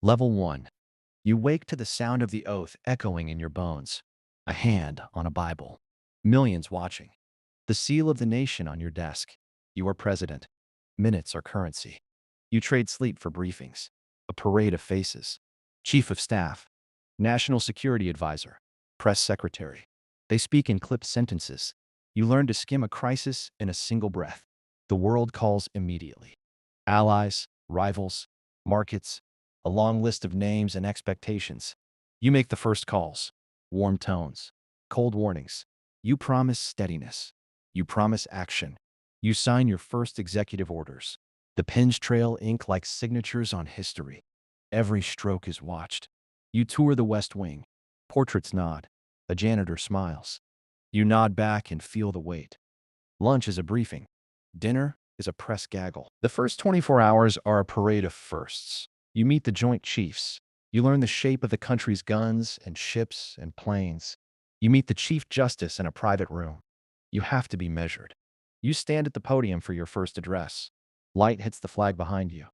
Level 1. You wake to the sound of the oath echoing in your bones. A hand on a Bible. Millions watching. The seal of the nation on your desk. You are president. Minutes are currency. You trade sleep for briefings. A parade of faces. Chief of staff. National security advisor. Press secretary. They speak in clipped sentences. You learn to skim a crisis in a single breath. The world calls immediately. Allies, rivals, markets, a long list of names and expectations. You make the first calls. Warm tones. Cold warnings. You promise steadiness. You promise action. You sign your first executive orders. The pens trail ink like signatures on history. Every stroke is watched. You tour the West Wing. Portraits nod. A janitor smiles. You nod back and feel the weight. Lunch is a briefing. Dinner is a press gaggle. The first 24 hours are a parade of firsts. You meet the Joint Chiefs. You learn the shape of the country's guns and ships and planes. You meet the Chief Justice in a private room. You have to be measured. You stand at the podium for your first address. Light hits the flag behind you.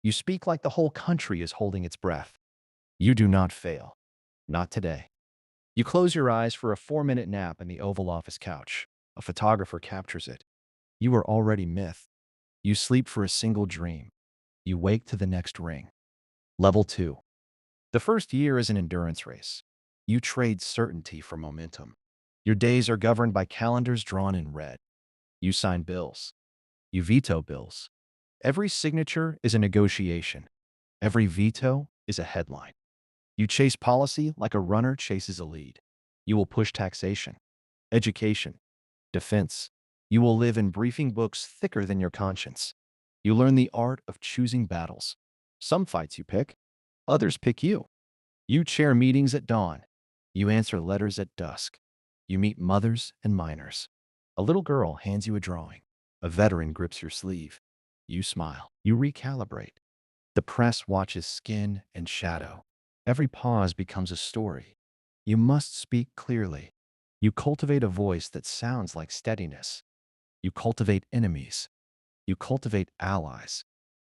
You speak like the whole country is holding its breath. You do not fail. Not today. You close your eyes for a 4-minute nap in the Oval Office couch. A photographer captures it. You are already myth. You sleep for a single dream. You wake to the next ring. Level 2. The first year is an endurance race. You trade certainty for momentum. Your days are governed by calendars drawn in red. You sign bills. You veto bills. Every signature is a negotiation. Every veto is a headline. You chase policy like a runner chases a lead. You will push taxation, education, defense. You will live in briefing books thicker than your conscience. You learn the art of choosing battles. Some fights you pick, others pick you. You chair meetings at dawn. You answer letters at dusk. You meet mothers and minors. A little girl hands you a drawing. A veteran grips your sleeve. You smile. You recalibrate. The press watches skin and shadow. Every pause becomes a story. You must speak clearly. You cultivate a voice that sounds like steadiness. You cultivate enemies. You cultivate allies.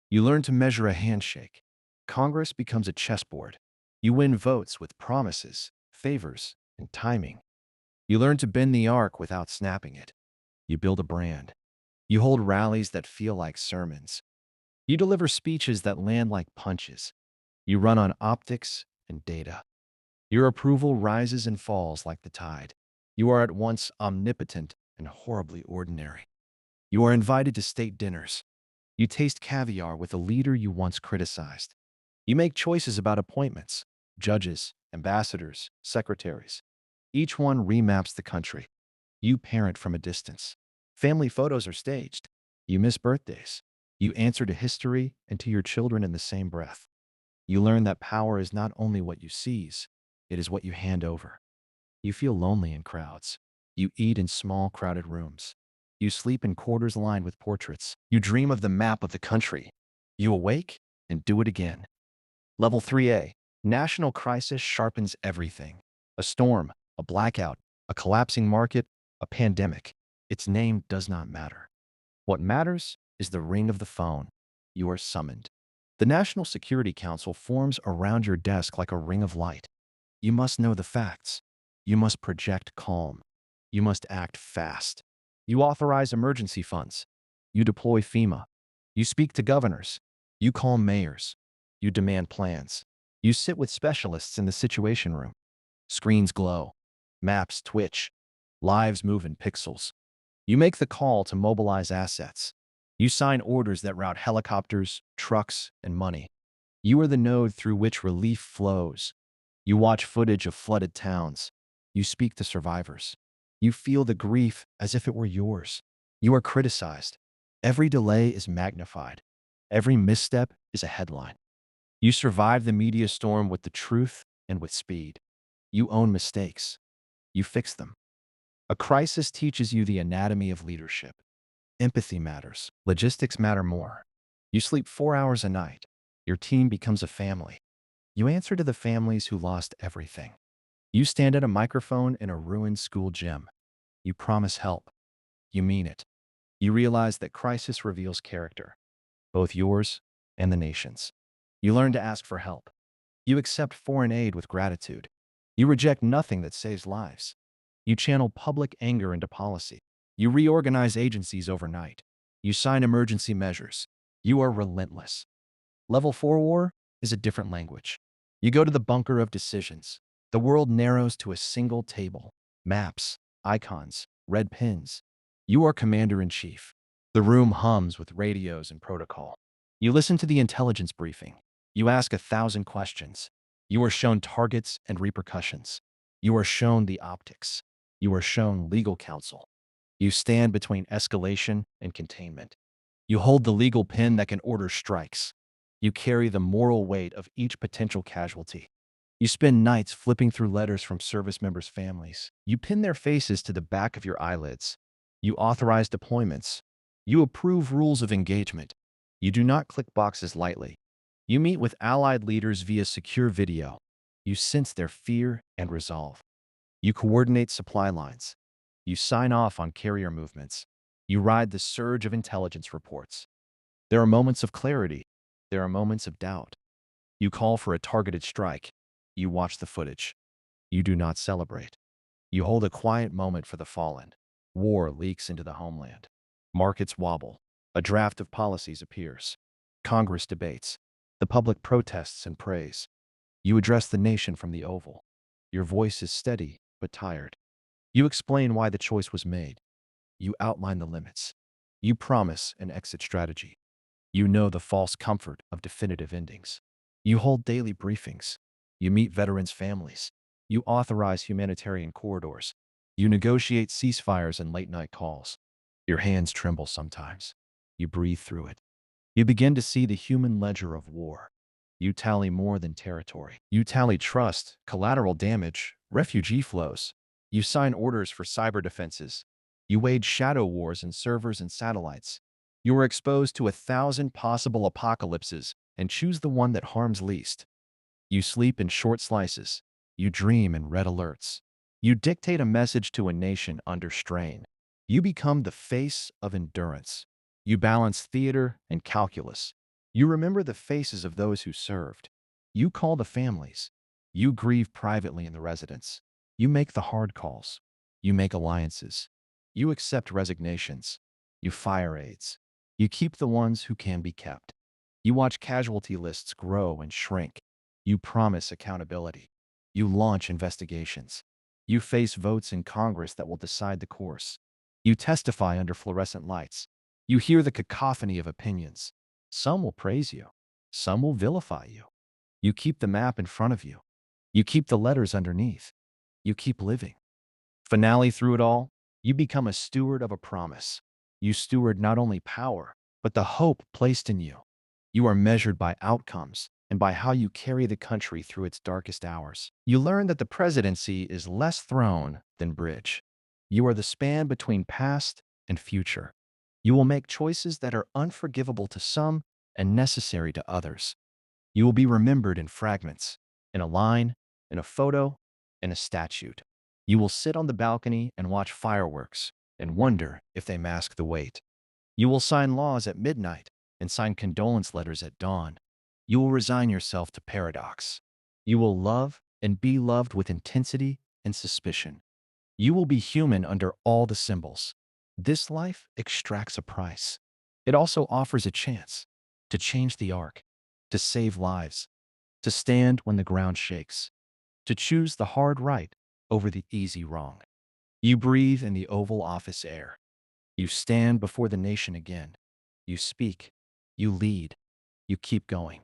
You learn to measure a handshake. Congress becomes a chessboard. You win votes with promises, favors, and timing. You learn to bend the arc without snapping it. You build a brand. You hold rallies that feel like sermons. You deliver speeches that land like punches. You run on optics and data. Your approval rises and falls like the tide. You are at once omnipotent and horribly ordinary. You are invited to state dinners. You taste caviar with a leader you once criticized. You make choices about appointments, judges, ambassadors, secretaries. Each one remaps the country. You parent from a distance. Family photos are staged. You miss birthdays. You answer to history and to your children in the same breath. You learn that power is not only what you seize, it is what you hand over. You feel lonely in crowds. You eat in small, crowded rooms. You sleep in quarters lined with portraits. You dream of the map of the country. You awake and do it again. Level 3A. National crisis sharpens everything. A storm, a blackout, a collapsing market, a pandemic. Its name does not matter. What matters is the ring of the phone. You are summoned. The National Security Council forms around your desk like a ring of light. You must know the facts. You must project calm. You must act fast. You authorize emergency funds. You deploy FEMA. You speak to governors. You call mayors. You demand plans. You sit with specialists in the situation room. Screens glow. Maps twitch. Lives move in pixels. You make the call to mobilize assets. You sign orders that route helicopters, trucks, and money. You are the node through which relief flows. You watch footage of flooded towns. You speak to survivors. You feel the grief as if it were yours. You are criticized. Every delay is magnified. Every misstep is a headline. You survive the media storm with the truth and with speed. You own mistakes. You fix them. A crisis teaches you the anatomy of leadership. Empathy matters. Logistics matter more. You sleep 4 hours a night. Your team becomes a family. You answer to the families who lost everything. You stand at a microphone in a ruined school gym. You promise help. You mean it. You realize that crisis reveals character, both yours and the nation's. You learn to ask for help. You accept foreign aid with gratitude. You reject nothing that saves lives. You channel public anger into policy. You reorganize agencies overnight. You sign emergency measures. You are relentless. Level 4 war is a different language. You go to the bunker of decisions. The world narrows to a single table. Maps, icons, red pins. You are commander-in-chief. The room hums with radios and protocol. You listen to the intelligence briefing. You ask 1,000 questions. You are shown targets and repercussions. You are shown the optics. You are shown legal counsel. You stand between escalation and containment. You hold the legal pen that can order strikes. You carry the moral weight of each potential casualty. You spend nights flipping through letters from service members' families. You pin their faces to the back of your eyelids. You authorize deployments. You approve rules of engagement. You do not click boxes lightly. You meet with allied leaders via secure video. You sense their fear and resolve. You coordinate supply lines. You sign off on carrier movements. You ride the surge of intelligence reports. There are moments of clarity. There are moments of doubt. You call for a targeted strike. You watch the footage. You do not celebrate. You hold a quiet moment for the fallen. War leaks into the homeland. Markets wobble. A draft of policies appears. Congress debates. The public protests and prays. You address the nation from the Oval. Your voice is steady but tired. You explain why the choice was made. You outline the limits. You promise an exit strategy. You know the false comfort of definitive endings. You hold daily briefings. You meet veterans' families. You authorize humanitarian corridors. You negotiate ceasefires and late-night calls. Your hands tremble sometimes. You breathe through it. You begin to see the human ledger of war. You tally more than territory. You tally trust, collateral damage, refugee flows. You sign orders for cyber defenses. You wage shadow wars in servers and satellites. You are exposed to 1,000 possible apocalypses and choose the one that harms least. You sleep in short slices. You dream in red alerts. You dictate a message to a nation under strain. You become the face of endurance. You balance theater and calculus. You remember the faces of those who served. You call the families. You grieve privately in the residence. You make the hard calls. You make alliances. You accept resignations. You fire aides. You keep the ones who can be kept. You watch casualty lists grow and shrink. You promise accountability. You launch investigations. You face votes in Congress that will decide the course. You testify under fluorescent lights. You hear the cacophony of opinions. Some will praise you. Some will vilify you. You keep the map in front of you. You keep the letters underneath. You keep living. Finale through it all, you become a steward of a promise. You steward not only power, but the hope placed in you. You are measured by outcomes and by how you carry the country through its darkest hours. You learn that the presidency is less throne than bridge. You are the span between past and future. You will make choices that are unforgivable to some and necessary to others. You will be remembered in fragments, in a line, in a photo, in a statute. You will sit on the balcony and watch fireworks and wonder if they mask the weight. You will sign laws at midnight and sign condolence letters at dawn. You will resign yourself to paradox. You will love and be loved with intensity and suspicion. You will be human under all the symbols. This life extracts a price. It also offers a chance to change the arc, to save lives, to stand when the ground shakes, to choose the hard right over the easy wrong. You breathe in the Oval Office air. You stand before the nation again. You speak. You lead. You keep going.